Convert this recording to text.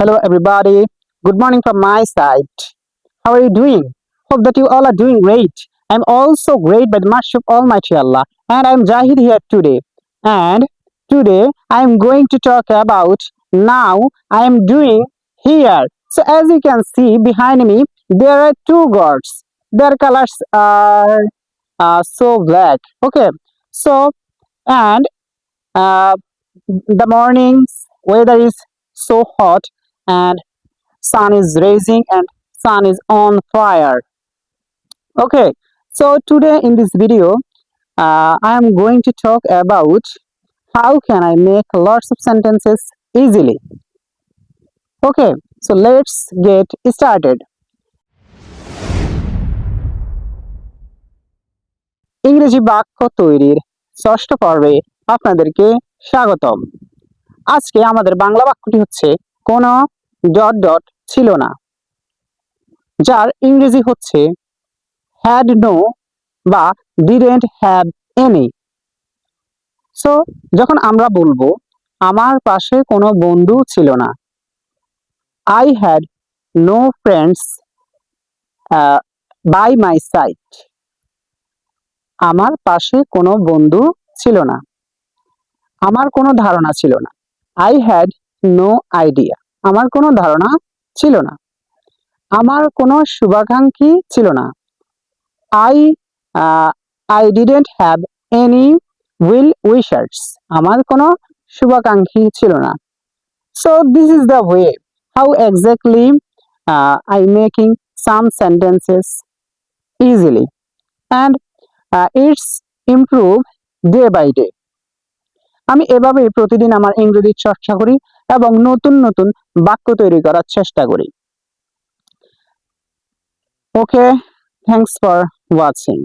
Hello, everybody. Good morning from my side. How are you doing? Hope that you all are doing great. I'm also great by the mercy of Almighty Allah. And I'm Jahid here today. And today I'm going to talk about now I am doing here. So, as you can see behind me, there are two gods. Their colors are so black. Okay. So, and uh, the morning's weather is so hot and sun is rising and sun is on fire. Okay, so today in this video I am going to talk about how can I make lots of sentences easily. Okay, so let's get started. ইংরেজি বাক্য তৈরির ষষ্ঠ পর্বে আপনাদেরকে স্বাগতম। আজকে আমাদের বাংলা বাক্যটি হচ্ছে কোনো ডট ডট ছিল না, যার ইংরেজি হচ্ছে had no বা didn't have any. সো যখন আমরা বলবো আমার পাশে কোনো বন্ধু ছিল না, I had no friends by my side. আমার পাশে কোনো বন্ধু ছিল না, আমার কোনো ধারণা ছিল না, I had no idea. আমার কোনো ধারণা ছিল না, আমার কোনো শুভাকাঙ্ক্ষী ছিল না, I didn't have any well wishers. আমার কোনো শুভাকাঙ্ক্ষী ছিল না। So this is the way how exactly I'm making some sentences easily, and it's improve day by day. আমি এভাবেই প্রতিদিন আমার ইংরেজি চর্চা করি এবং নতুন নতুন বাক্য তৈরি করার চেষ্টা করি। Okay, thanks for watching.